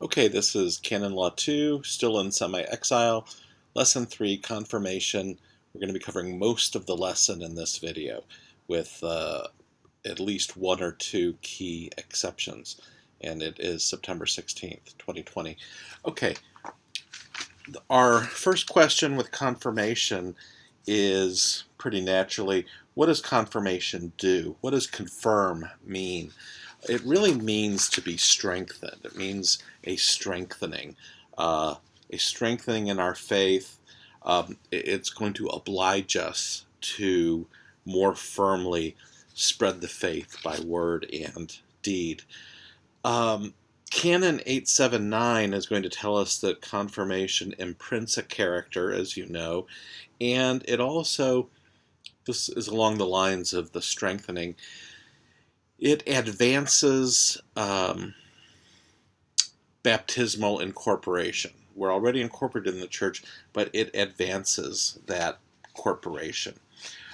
Okay, this is Canon Law II, still in semi-exile, Lesson 3, Confirmation. We're going to be covering most of the lesson in this video with at least one or two key exceptions, and it is September 16th, 2020. Okay, our first question with confirmation is pretty naturally, what does confirmation do? What does confirm mean? It really means to be strengthened. It means a strengthening in our faith. It's going to oblige us to more firmly spread the faith by word and deed. Canon 879 is going to tell us that confirmation imprints a character, as you know, and it also, this is along the lines of the strengthening, it advances baptismal incorporation. We're already incorporated in the church, but it advances that corporation.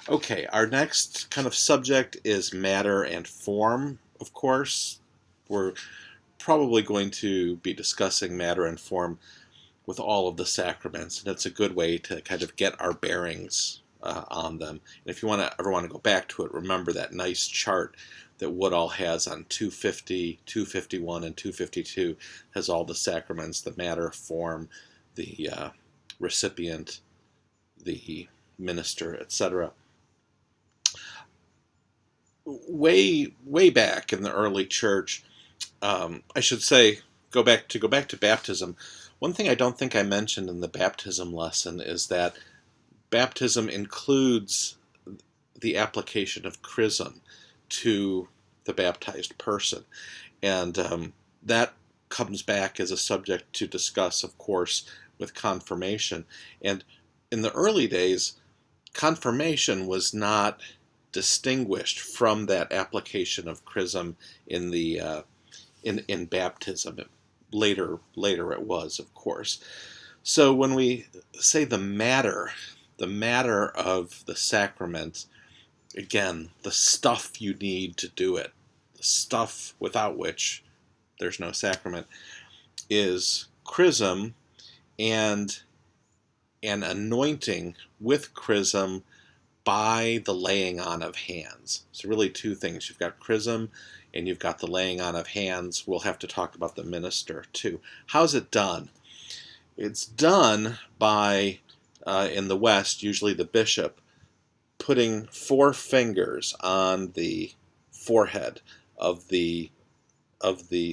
Okay, our next kind of subject is matter and form, of course. We're probably going to be discussing matter and form with all of the sacraments, and it's a good way to kind of get our bearings on them. And if you ever want to go back to it, remember that nice chart that Woodall has on 250, 251, and 252 has all the sacraments, the matter, form, the recipient, the minister, etc. Way back in the early church, I should say, go back to baptism. One thing I don't think I mentioned in the baptism lesson is that baptism includes the application of chrism to the baptized person. And that comes back as a subject to discuss, of course, with confirmation. And in the early days, confirmation was not distinguished from that application of chrism in the in baptism. Later it was, of course. So when we say the matter of the sacrament, again, the stuff you need to do it, the stuff without which there's no sacrament, is chrism and an anointing with chrism by the laying on of hands. So really two things. You've got chrism and you've got the laying on of hands. We'll have to talk about the minister too. How's it done? It's done by, in the West, usually the bishop, putting 4 fingers on the forehead of the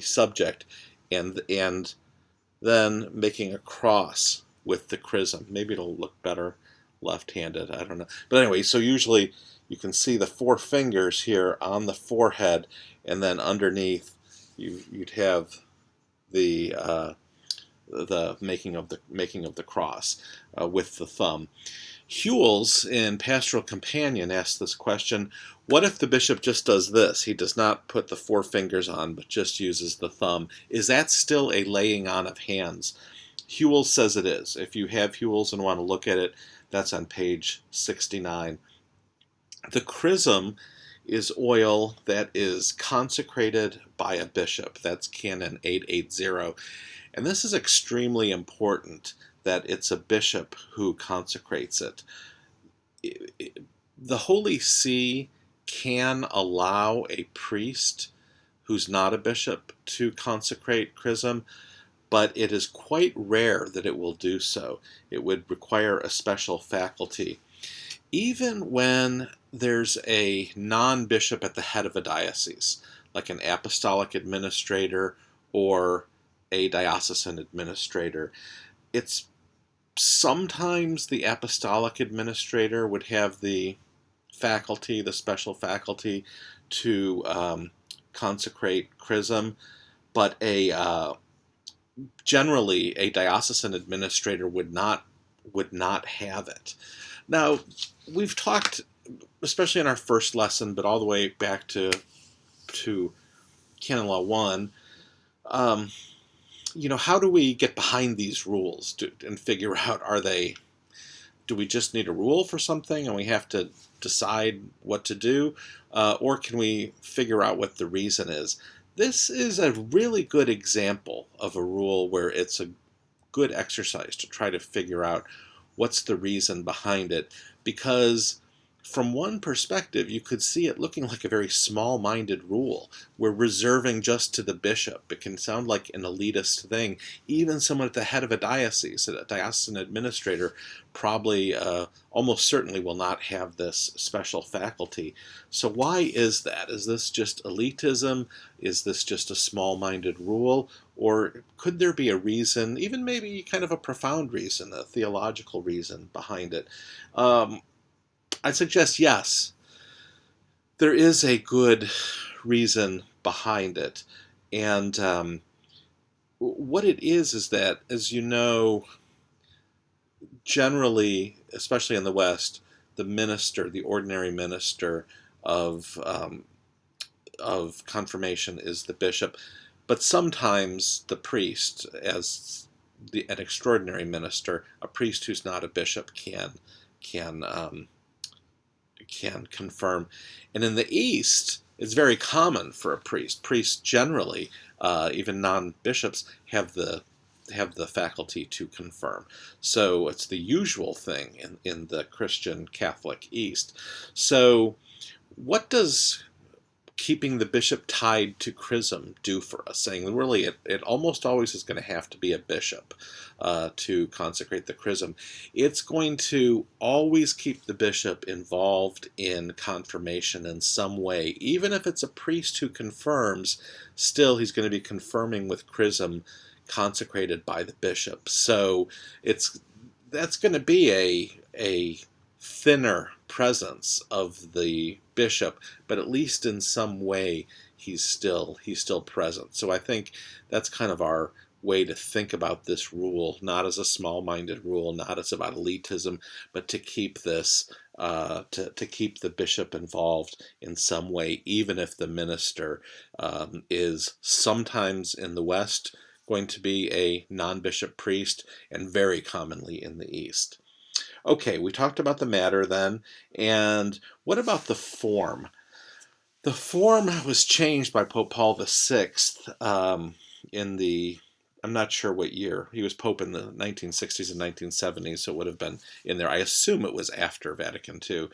subject and then making a cross with the chrism. Maybe it'll look better left-handed, I don't know. But anyway, so usually you can see the 4 fingers here on the forehead, and then underneath you'd have the making of the cross with the thumb. Hewells in Pastoral Companion asks this question: what if the bishop just does this? He does not put the 4 fingers on, but just uses the thumb. Is that still a laying on of hands? Hewells says it is. If you have Hewells and want to look at it, that's on page 69. The chrism is oil that is consecrated by a bishop. That's Canon 880. And this is extremely important, that it's a bishop who consecrates it. The Holy See can allow a priest who's not a bishop to consecrate chrism, but it is quite rare that it will do so. It would require a special faculty. Even when there's a non-bishop at the head of a diocese, like an apostolic administrator or a diocesan administrator, it's sometimes the apostolic administrator would have the faculty, the special faculty, to consecrate chrism, but generally a diocesan administrator would not have it. Now, we've talked, especially in our first lesson, but all the way back to Canon Law I, how do we get behind these rules and figure out, do we just need a rule for something and we have to decide what to do? Or can we figure out what the reason is? This is a really good example of a rule where it's a good exercise to try to figure out what's the reason behind it, because from one perspective you could see it looking like a very small-minded rule. We're reserving just to the bishop. It can sound like an elitist thing. Even someone at the head of a diocesan administrator, probably almost certainly will not have this special faculty. So why is that? Is this just elitism? Is this just a small-minded rule? Or could there be a reason, even maybe kind of a profound reason, a theological reason behind it? I'd suggest yes, there is a good reason behind it. And what it is that, as you know, generally, especially in the West, the minister, the ordinary minister of confirmation is the bishop, but sometimes the priest, as an extraordinary minister, a priest who's not a bishop can can confirm. And in the East, it's very common for a priest. Priests generally, even non-bishops, have the faculty to confirm. So it's the usual thing in the Christian Catholic East. So what does keeping the bishop tied to chrism do for us? Saying really it almost always is going to have to be a bishop to consecrate the chrism. It's going to always keep the bishop involved in confirmation in some way. Even if it's a priest who confirms, still he's going to be confirming with chrism consecrated by the bishop. So that's going to be a thinner presence of the bishop, but at least in some way he's still present. So I think that's kind of our way to think about this rule, not as a small-minded rule, not as about elitism, but to keep this to keep the bishop involved in some way, even if the minister is sometimes in the West going to be a non-bishop priest, and very commonly in the East. Okay, we talked about the matter then, and what about the form? The form was changed by Pope Paul VI in the, I'm not sure what year. He was Pope in the 1960s and 1970s, so it would have been in there. I assume it was after Vatican II,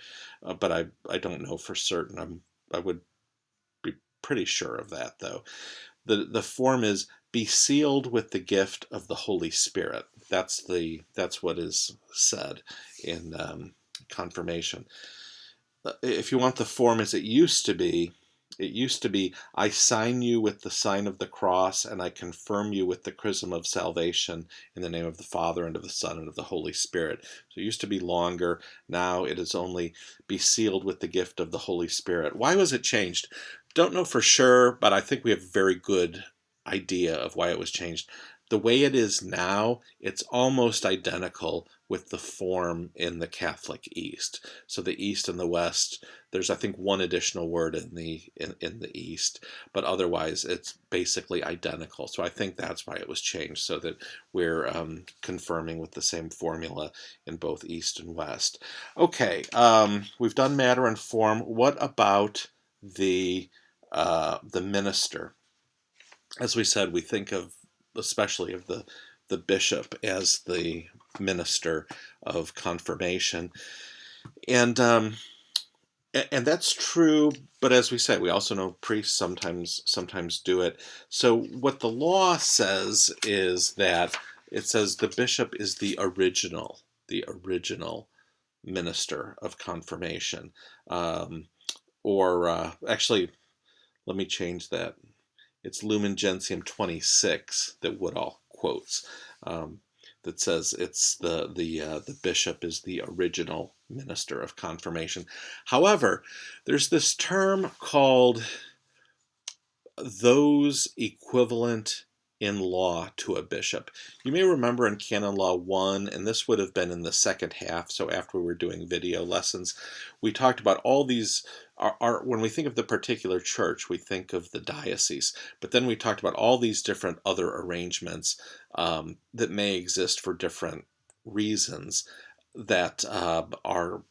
but I don't know for certain. I would be pretty sure of that, though. The form is be sealed with the gift of the Holy Spirit. That's what is said in confirmation. If you want the form as it used to be, I sign you with the sign of the cross, and I confirm you with the chrism of salvation in the name of the Father, and of the Son, and of the Holy Spirit. So it used to be longer. Now it is only be sealed with the gift of the Holy Spirit. Why was it changed? Don't know for sure, but I think we have a very good idea of why it was changed. The way it is now, it's almost identical with the form in the Catholic East. So the East and the West, there's I think one additional word in the East, but otherwise it's basically identical. So I think that's why it was changed, so that we're confirming with the same formula in both East and West. Okay, we've done matter and form. What about the minister? As we said, we think of especially of the bishop as the minister of confirmation, and that's true. But as we said, we also know priests sometimes do it. So what the law says is that it says the bishop is the original minister of confirmation, or actually, let me change that. It's Lumen Gentium 26 that Woodall quotes, that says it's the bishop is the original minister of confirmation. However, there's this term called those equivalent in law to a bishop. You may remember in Canon Law I, and this would have been in the second half, so after we were doing video lessons, we talked about all these, when we think of the particular church, we think of the diocese, but then we talked about all these different other arrangements that may exist for different reasons that are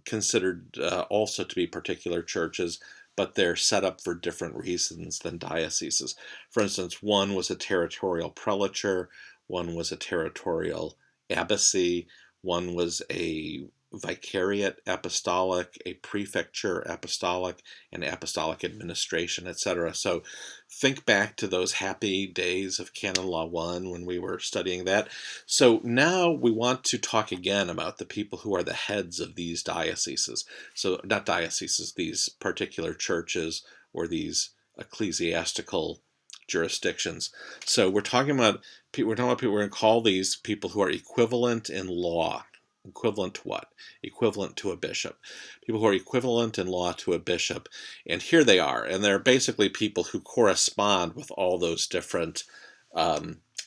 considered also to be particular churches, but they're set up for different reasons than dioceses. For instance, one was a territorial prelature, one was a territorial abbacy, one was a vicariate apostolic, a prefecture apostolic, an apostolic administration, etc. So think back to those happy days of Canon Law I when we were studying that. So now we want to talk again about the people who are the heads of these dioceses. So not dioceses, these particular churches or these ecclesiastical jurisdictions. So we're talking about people, we're going to call these people who are equivalent in law. Equivalent to what? Equivalent to a bishop. People who are equivalent in law to a bishop. And here they are. And they're basically people who correspond with all those different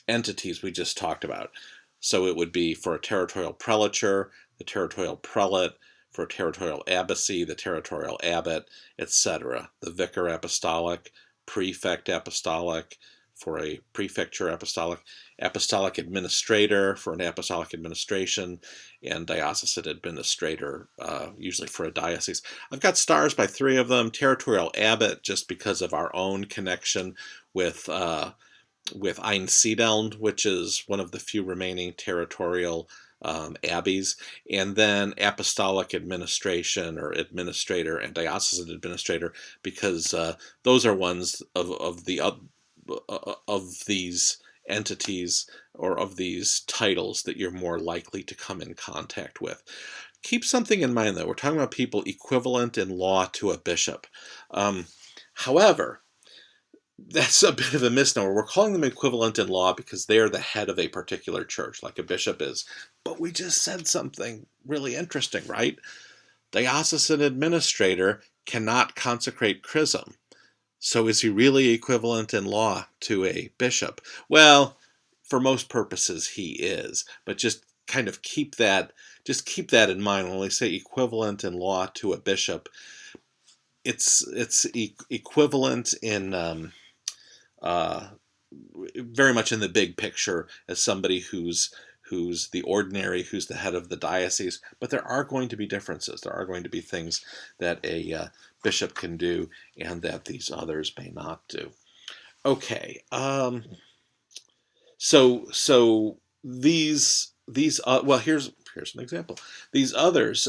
entities we just talked about. So it would be for a territorial prelature, the territorial prelate; for a territorial abbacy, the territorial abbot, etc. The vicar apostolic, prefect apostolic, for a prefecture apostolic, apostolic administrator for an apostolic administration, and diocesan administrator, usually for a diocese. I've got stars by 3 of them. Territorial abbot, just because of our own connection with Einsiedeln, which is one of the few remaining territorial abbeys, and then apostolic administration or administrator and diocesan administrator, because those are ones of these entities or of these titles that you're more likely to come in contact with. Keep something in mind, though. We're talking about people equivalent in law to a bishop. However, that's a bit of a misnomer. We're calling them equivalent in law because they're the head of a particular church, like a bishop is. But we just said something really interesting, right? Diocesan administrator cannot consecrate chrism. So is he really equivalent in law to a bishop? Well, for most purposes he is, but just kind of keep that in mind when we say equivalent in law to a bishop. It's equivalent in very much in the big picture as somebody who's the ordinary, who's the head of the diocese, but there are going to be differences. There are going to be things that a bishop can do and that these others may not do. Okay, so these well, here's an example. These others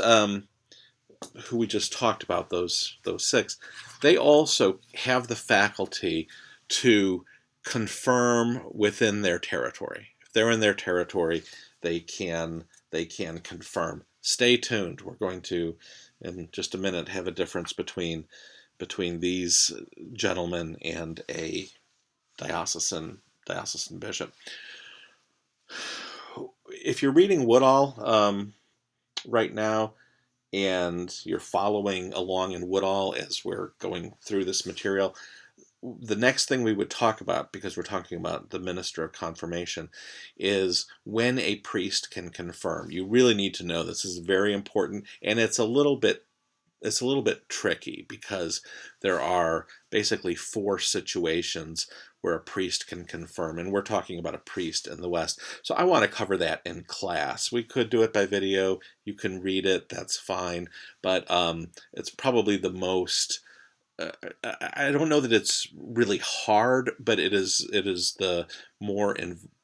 who we just talked about, those 6, they also have the faculty to confirm within their territory. If they're in their territory, they can confirm. Stay tuned. We're going to, in just a minute, have a difference between these gentlemen and a diocesan bishop. If you're reading Woodall right now, and you're following along in Woodall as we're going through this material, the next thing we would talk about, because we're talking about the minister of confirmation, is when a priest can confirm. You really need to know this is very important, and it's a little bit tricky because there are basically 4 situations where a priest can confirm, and we're talking about a priest in the West. So I want to cover that in class. We could do it by video. You can read it. That's fine. But it's probably the most. I don't know that it's really hard, but it is the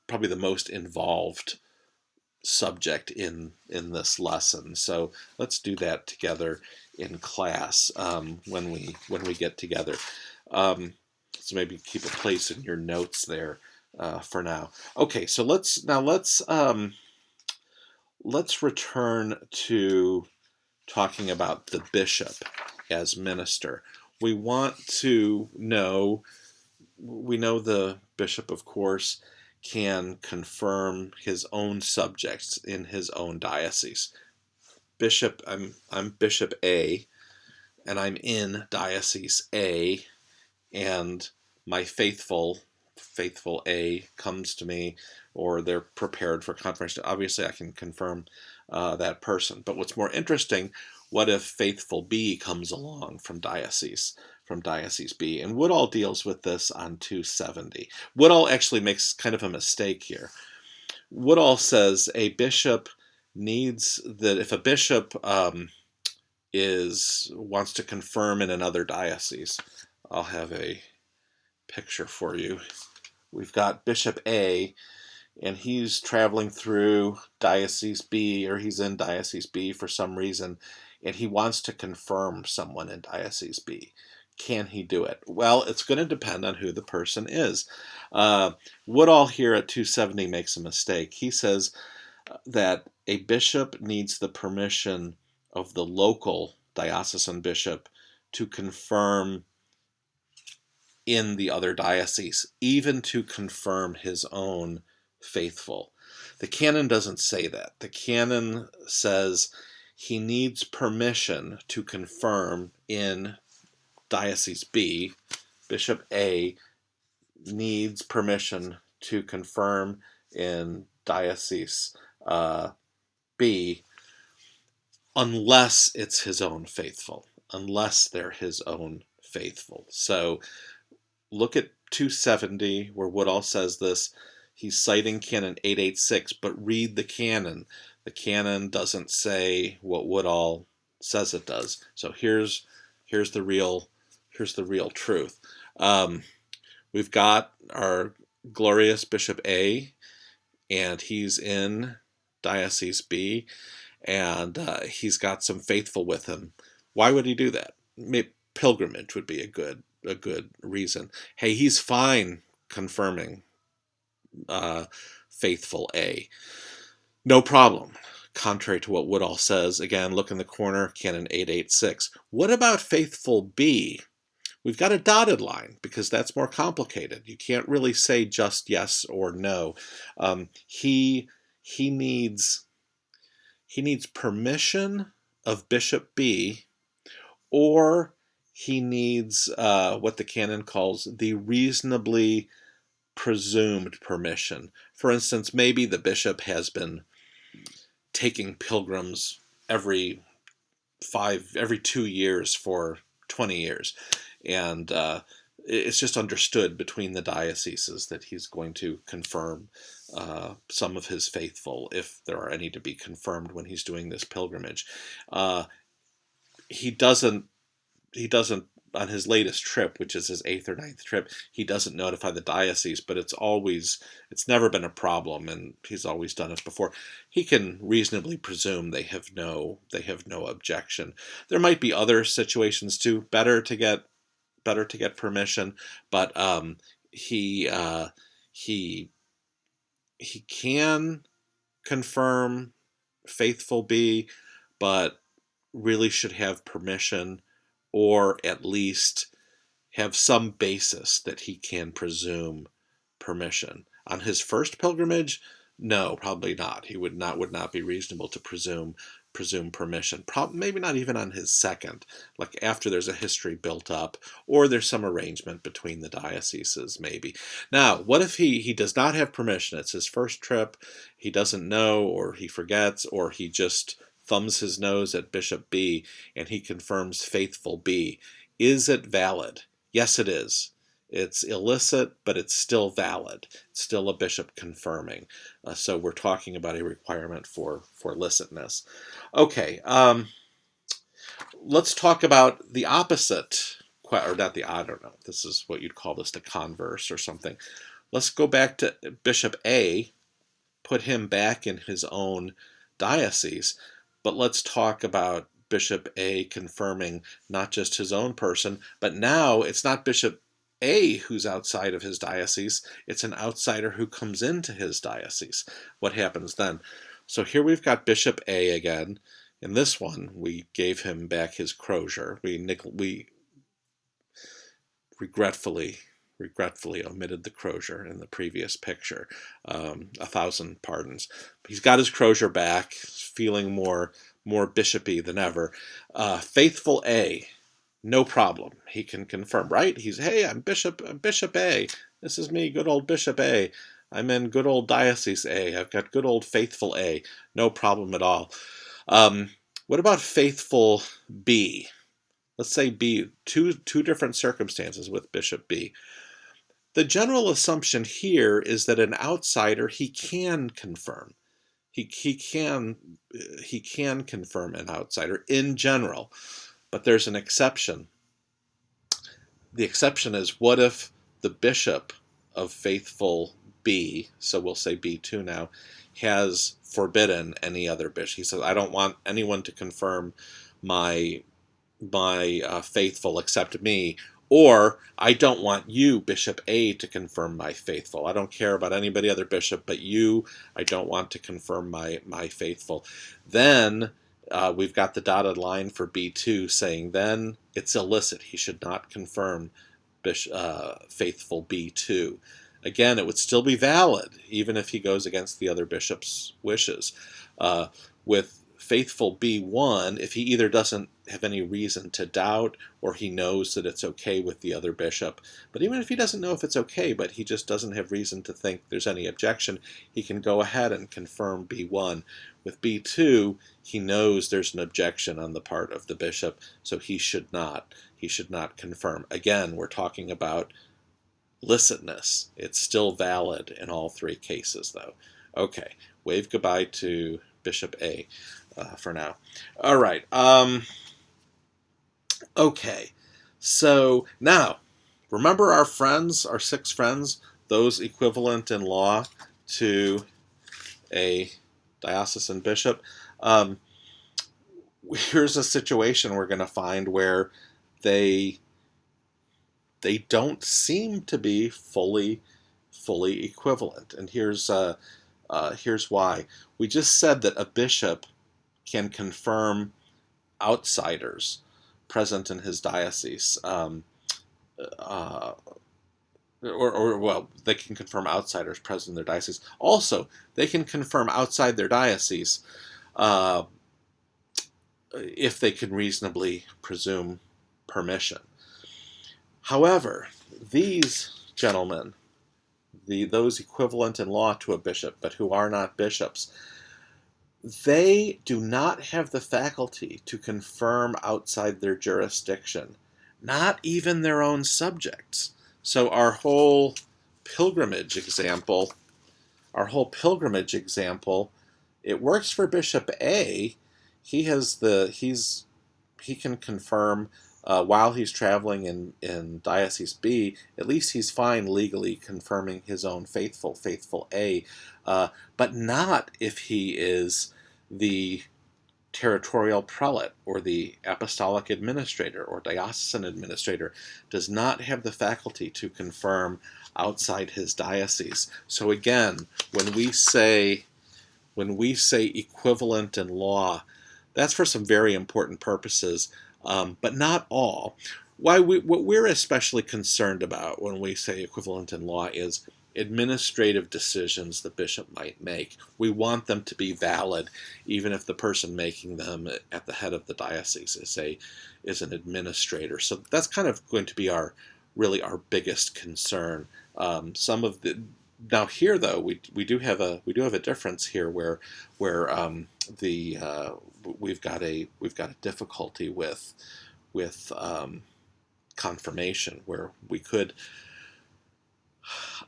probably the most involved subject in this lesson. So let's do that together in class when we get together. So maybe keep a place in your notes there for now. Okay, so let's return to talking about the bishop as minister. We want to know, we know the bishop, of course, can confirm his own subjects in his own diocese. Bishop, I'm Bishop A, and I'm in Diocese A, and my faithful A comes to me, or they're prepared for confirmation. Obviously, I can confirm that person. But what's more interesting, what if faithful B comes along from Diocese B? And Woodall deals with this on 270. Woodall actually makes kind of a mistake here. Woodall says a bishop needs that if a bishop wants to confirm in another diocese. I'll have a picture for you. We've got Bishop A, and he's traveling through Diocese B, or he's in Diocese B for some reason, and he wants to confirm someone in Diocese B. Can he do it? Well, it's going to depend on who the person is. Woodall here at 270 makes a mistake. He says that a bishop needs the permission of the local diocesan bishop to confirm in the other diocese, even to confirm his own faithful. The canon doesn't say that. The canon says he needs permission to confirm in Diocese B. Bishop A needs permission to confirm in Diocese B, unless it's his own faithful, unless they're his own faithful. So look at 270, where Woodall says this. He's citing Canon 886, but read the canon. The canon doesn't say what Woodall says it does. So here's the real truth. We've got our glorious Bishop A, and he's in Diocese B, and he's got some faithful with him. Why would he do that? Maybe pilgrimage would be a good reason. Hey, he's fine confirming faithful A. No problem. Contrary to what Woodall says, again, look in the corner, Canon 886. What about faithful B? We've got a dotted line because that's more complicated. You can't really say just yes or no. He needs permission of Bishop B, or he needs what the canon calls the reasonably presumed permission. For instance, maybe the bishop has been taking pilgrims every 2 years for 20 years, and it's just understood between the dioceses that he's going to confirm some of his faithful, if there are any to be confirmed when he's doing this pilgrimage. He doesn't on his latest trip, which is his 8th or 9th trip, he doesn't notify the diocese, but it's never been a problem, and he's always done it before. He can reasonably presume they have no objection. There might be other situations too, better to get permission, but he can confirm faithful B, but really should have permission, or at least have some basis that he can presume permission. On his first pilgrimage, no, probably not. He would not be reasonable to presume permission. Maybe not even on his second, like after there's a history built up, or there's some arrangement between the dioceses, maybe. Now, what if he does not have permission? It's his first trip, he doesn't know, or he forgets, or he just thumbs his nose at Bishop B, and he confirms faithful B. Is it valid? Yes, it is. It's illicit, but it's still valid. It's still a bishop confirming. So we're talking about a requirement for licitness. Okay, let's talk about the opposite, or not the, I don't know, this is what you'd call this, the converse or something. Let's go back to Bishop A, put him back in his own diocese, but let's talk about Bishop A confirming not just his own person, but now it's not Bishop A who's outside of his diocese, it's an outsider who comes into his diocese. What happens then? So here we've got Bishop A again. In this one, we gave him back his crozier. We regretfully omitted the crozier in the previous picture. 1,000 pardons. He's got his crozier back, feeling more bishopy than ever. Faithful A, no problem. He can confirm, right? Hey, I'm Bishop A. This is me, good old Bishop A. I'm in good old Diocese A. I've got good old faithful A. No problem at all. What about faithful B? Let's say B, two different circumstances with Bishop B. The general assumption here is that an outsider, he can confirm. he can confirm an outsider in general, but there's an exception. The exception is, what if the bishop of faithful B, so we'll say B2 now, has forbidden any other bishop. He says, I don't want anyone to confirm my faithful except me, or I don't want you, Bishop A, to confirm my faithful. I don't care about anybody other bishop, but you, I don't want to confirm my faithful. Then we've got the dotted line for B2 saying then it's illicit. He should not confirm faithful B2. Again, it would still be valid, even if he goes against the other bishop's wishes. With faithful B1, if he either doesn't have any reason to doubt or he knows that it's okay with the other bishop, but even if he doesn't know if it's okay, but he just doesn't have reason to think there's any objection, he can go ahead and confirm B1. With B2, he knows there's an objection on the part of the bishop, so he should not confirm. Again, we're talking about licitness. It's still valid in all three cases, though. Okay, wave goodbye to Bishop A for now. All right. Okay, so now, remember our friends, our 6 friends, those equivalent in law to a diocesan bishop? Here's a situation we're going to find where they don't seem to be fully equivalent, and here's why. We just said that a bishop can confirm outsiders present in his diocese, well, they can confirm outsiders present in their diocese. Also, they can confirm outside their diocese if they can reasonably presume permission. However, these gentlemen, those equivalent in law to a bishop, but who are not bishops, they do not have the faculty to confirm outside their jurisdiction, not even their own subjects. So our whole pilgrimage example, it works for Bishop A. He can confirm while he's traveling in Diocese B. At least he's fine legally confirming his own faithful A, but not if he is the territorial prelate or the apostolic administrator or diocesan administrator. Does not have the faculty to confirm outside his diocese. So again, when we say equivalent in law, that's for some very important purposes, but not all. What we're especially concerned about when we say equivalent in law is administrative decisions the bishop might make. We want them to be valid, even if the person making them at the head of the diocese is an administrator. So that's kind of going to be our biggest concern. Now here though we do have a difference here where we've got a difficulty with confirmation, where we could,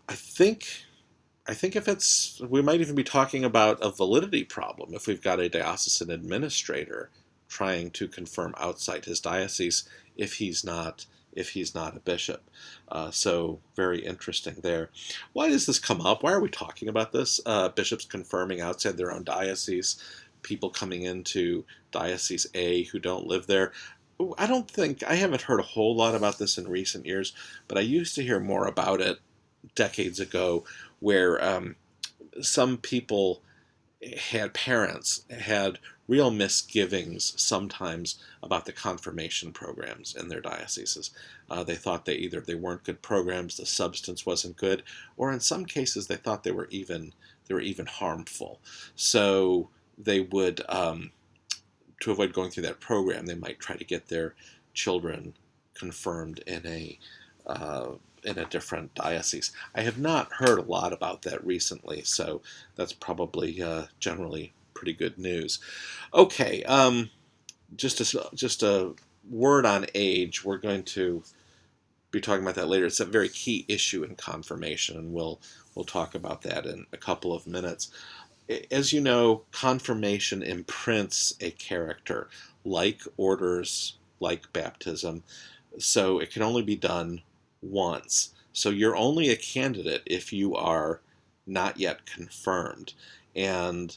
I think if we might even be talking about a validity problem if we've got a diocesan administrator trying to confirm outside his diocese if he's not a bishop. So very interesting there. Why does this come up? Why are we talking about this? Bishops confirming outside their own diocese, people coming into Diocese A who don't live there. I haven't heard a whole lot about this in recent years, but I used to hear more about it decades ago, where some people parents had real misgivings sometimes about the confirmation programs in their dioceses. They thought they weren't good programs, the substance wasn't good, or in some cases they thought they were even harmful. So they would, to avoid going through that program, they might try to get their children confirmed in a different diocese. I have not heard a lot about that recently, so that's probably generally pretty good news. Okay, just a word on age. We're going to be talking about that later. It's a very key issue in confirmation, and we'll talk about that in a couple of minutes. As you know, confirmation imprints a character, like orders, like baptism. So it can only be done once. So you're only a candidate if you are not yet confirmed. And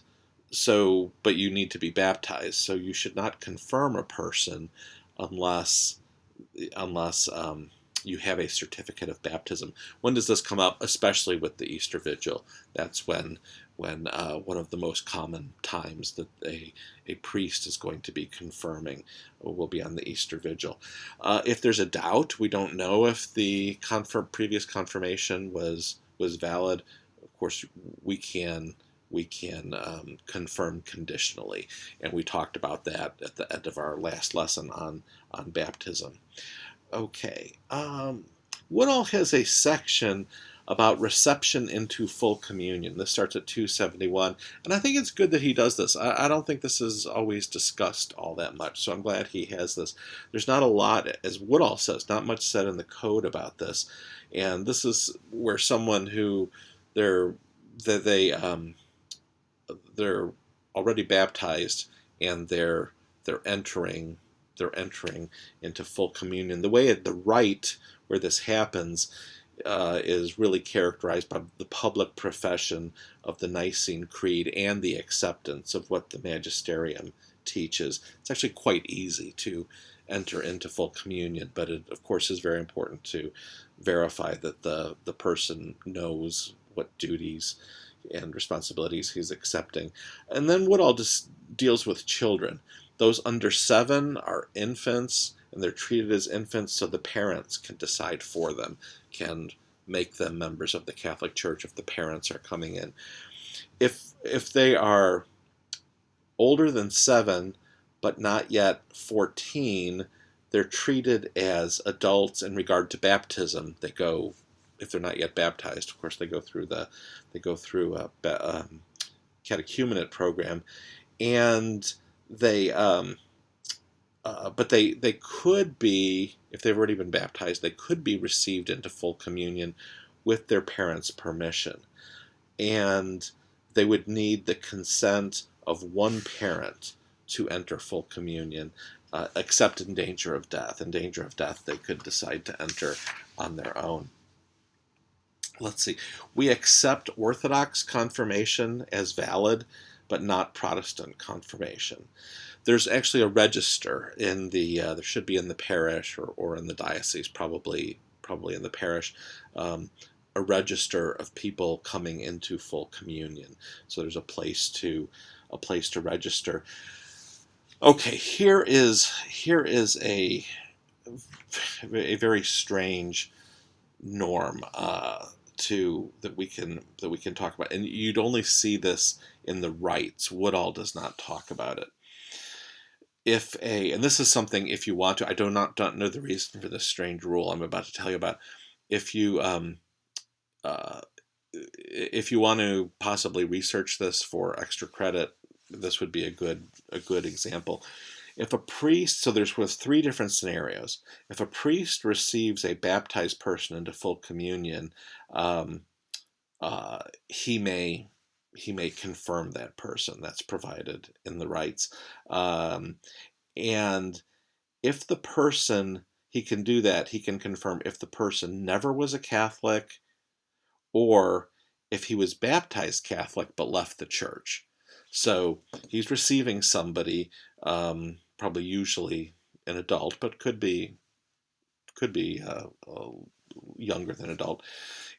so, but you need to be baptized. So you should not confirm a person unless unless you have a certificate of baptism. When does this come up? Especially with the Easter Vigil. That's when one of the most common times that a priest is going to be confirming will be on the Easter Vigil. If there's a doubt, we don't know if the previous confirmation was valid. Of course, we can confirm conditionally, and we talked about that at the end of our last lesson on baptism. Okay. Woodall has a section about reception into full communion. This starts at 271, and I think it's good that he does this. I don't think this is always discussed all that much, so I'm glad he has this. There's not a lot, as Woodall says, not much said in the code about this, and this is where someone who they're they they're already baptized and they're entering they're entering into full communion. The way at the rite where this happens is really characterized by the public profession of the Nicene Creed and the acceptance of what the magisterium teaches. It's actually quite easy to enter into full communion, but it, of course, is very important to verify that the person knows what duties and responsibilities he's accepting. And then Woodall just deals with children. Those under 7 are infants, and they're treated as infants, so the parents can decide for them, can make them members of the Catholic Church if the parents are coming in. If they are older than 7, but not yet 14, they're treated as adults in regard to baptism. They go, if they're not yet baptized, of course, they go through a catechumenate program, and they could be, if they've already been baptized, they could be received into full communion with their parents' permission, and they would need the consent of one parent to enter full communion, except in danger of death. In danger of death, they could decide to enter on their own. Let's see. We accept Orthodox confirmation as valid, but not Protestant confirmation. There's actually a register in the there should be in the parish or in the diocese, probably in the parish, a register of people coming into full communion. So there's a place to register. Okay, here is a very strange norm to that we can talk about, and you'd only see this in the rites. Woodall does not talk about it. And this is something, if you want to, I don't know the reason for this strange rule I'm about to tell you about. If you uh, if you want to possibly research this for extra credit, this would be a good example. If a priest, so there's with 3 different scenarios. If a priest receives a baptized person into full communion, um, he may confirm that person. That's provided in the rites. And if the person, he can do that, he can confirm if the person never was a Catholic, or if he was baptized Catholic but left the church. So he's receiving somebody, probably usually an adult, but could be younger than adult.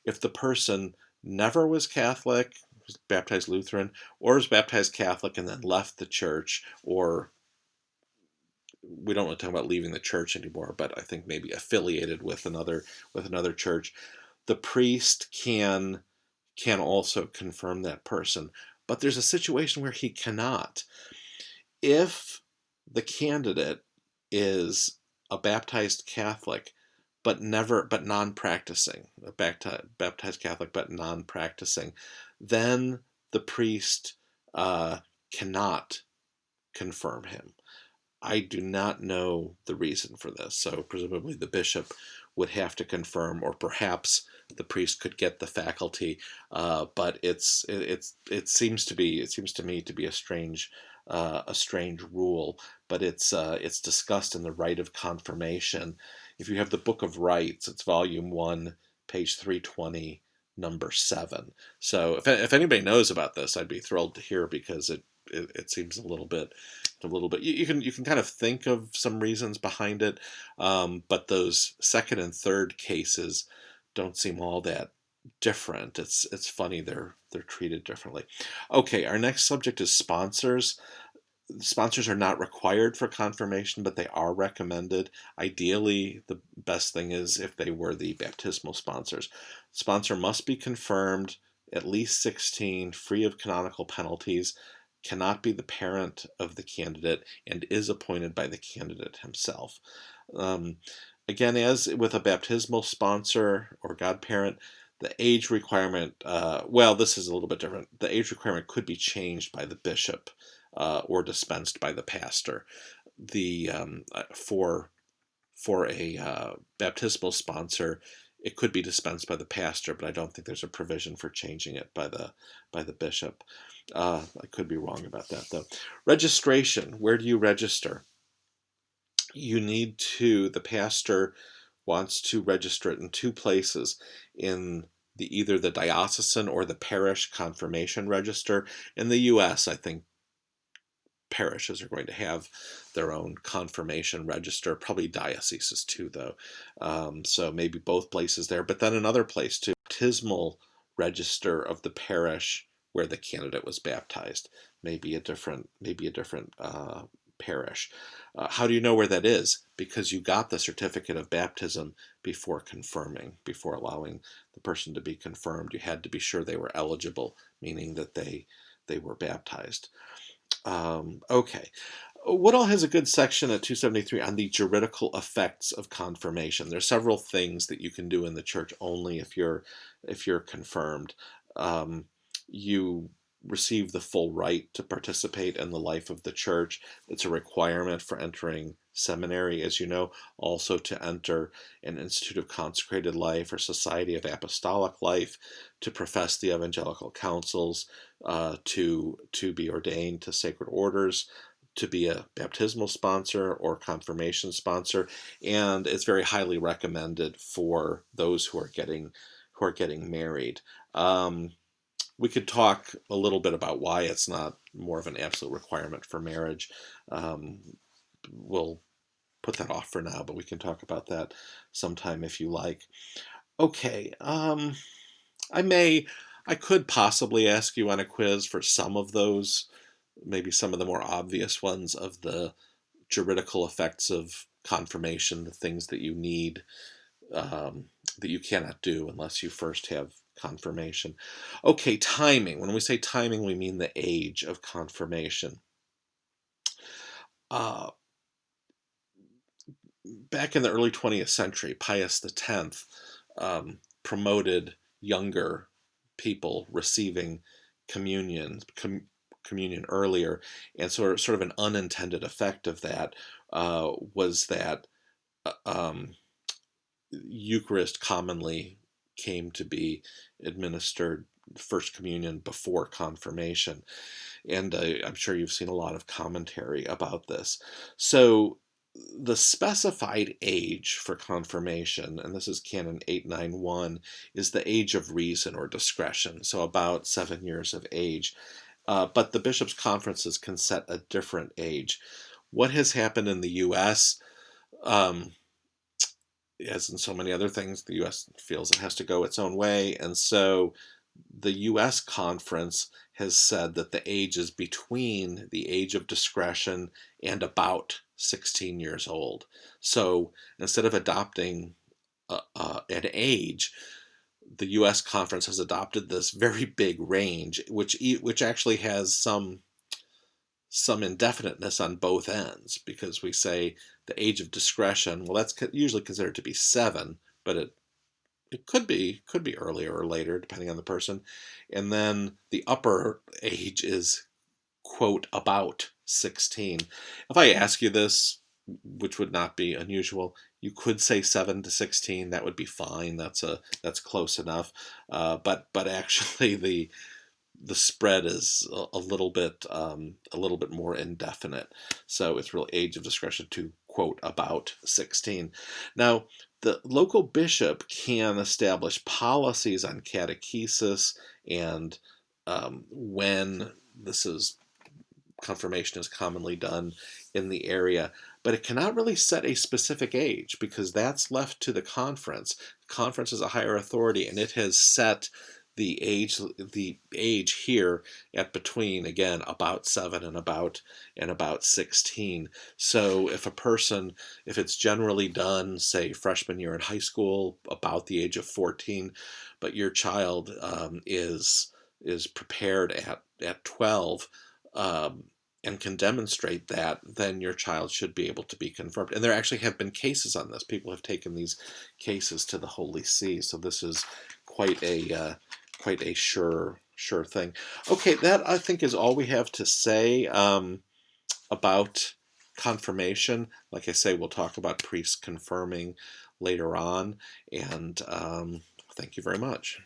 If the person never was Catholic, was baptized Lutheran, or was baptized Catholic and then left the church, or we don't want to talk about leaving the church anymore, but I think maybe affiliated with another church, the priest can also confirm that person. But there's a situation where he cannot. If the candidate is a baptized Catholic, but non-practicing, a baptized Catholic but non-practicing, then the priest cannot confirm him. I do not know the reason for this, so presumably the bishop would have to confirm, or perhaps the priest could get the faculty. But it seems to me to be a strange rule. But it's discussed in the Rite of Confirmation. If you have the Book of Rites, it's volume 1, page 320, number 7. So if anybody knows about this, I'd be thrilled to hear, because it seems a little bit you can kind of think of some reasons behind it, but those second and third cases don't seem all that different. It's funny they're treated differently. Okay, our next subject is sponsors. Sponsors are not required for confirmation, but they are recommended. Ideally, the best thing is if they were the baptismal sponsors. Sponsor must be confirmed, at least 16, free of canonical penalties, cannot be the parent of the candidate, and is appointed by the candidate himself. Again, as with a baptismal sponsor or godparent, the age requirement, this is a little bit different. The age requirement could be changed by the bishop or dispensed by the pastor. For a baptismal sponsor, it could be dispensed by the pastor, but I don't think there's a provision for changing it by the bishop. I could be wrong about that, though. Registration. Where do you register? The pastor wants to register it in 2 places, in either the diocesan or the parish confirmation register. In the U.S., I think parishes are going to have their own confirmation register, probably dioceses too, though. So maybe both places there, but then another place too, baptismal register of the parish where the candidate was baptized. Maybe a different parish. How do you know where that is? Because you got the certificate of baptism before confirming, before allowing the person to be confirmed. You had to be sure they were eligible, meaning that they were baptized. Okay. Woodall has a good section at 273 on the juridical effects of confirmation. There are several things that you can do in the church only if you're confirmed. You receive the full right to participate in the life of the church. It's a requirement for entering seminary, as you know, also to enter an Institute of Consecrated Life or Society of Apostolic Life, to profess the evangelical counsels, to be ordained to sacred orders, to be a baptismal sponsor or confirmation sponsor, and it's very highly recommended for those who are getting married. We could talk a little bit about why it's not more of an absolute requirement for marriage. We'll put that off for now, but we can talk about that sometime if you like. Okay, I could possibly ask you on a quiz for some of those, maybe some of the more obvious ones of the juridical effects of confirmation, the things that you need, that you cannot do unless you first have confirmation. Okay, timing. When we say timing, we mean the age of confirmation. Back in the early 20th century, Pius X promoted younger people receiving communion earlier, and sort of an unintended effect of that was that Eucharist commonly came to be administered, First Communion, before confirmation. And I'm sure you've seen a lot of commentary about this. So the specified age for confirmation, and this is Canon 891, is the age of reason or discretion, so about 7 years of age. But the bishops' conferences can set a different age. What has happened in the U.S., as in so many other things, the U.S. feels it has to go its own way, and so the U.S. conference has said that the age is between the age of discretion and about 16 years old. So instead of adopting an age, the U.S. conference has adopted this very big range, which actually has some indefiniteness on both ends, because we say the age of discretion, well, that's usually considered to be 7, but it could be earlier or later, depending on the person. And then the upper age is, quote, about 16. If I ask you this, which would not be unusual. You could say 7 to 16. That would be fine. That's close enough. But actually the spread is a little bit more indefinite. So it's really age of discretion to quote about 16. Now, the local bishop can establish policies on catechesis and when this is confirmation is commonly done in the area, but it cannot really set a specific age because that's left to the conference. The conference is a higher authority, and it has set the age here at between, again, about 7 and about 16. So if it's generally done, say freshman year in high school, about the age of 14, but your child is prepared at 12, and can demonstrate that, then your child should be able to be confirmed. And there actually have been cases on this. People have taken these cases to the Holy See. So this is quite a sure thing. Okay, that I think is all we have to say about confirmation. Like I say, we'll talk about priests confirming later on. And thank you very much.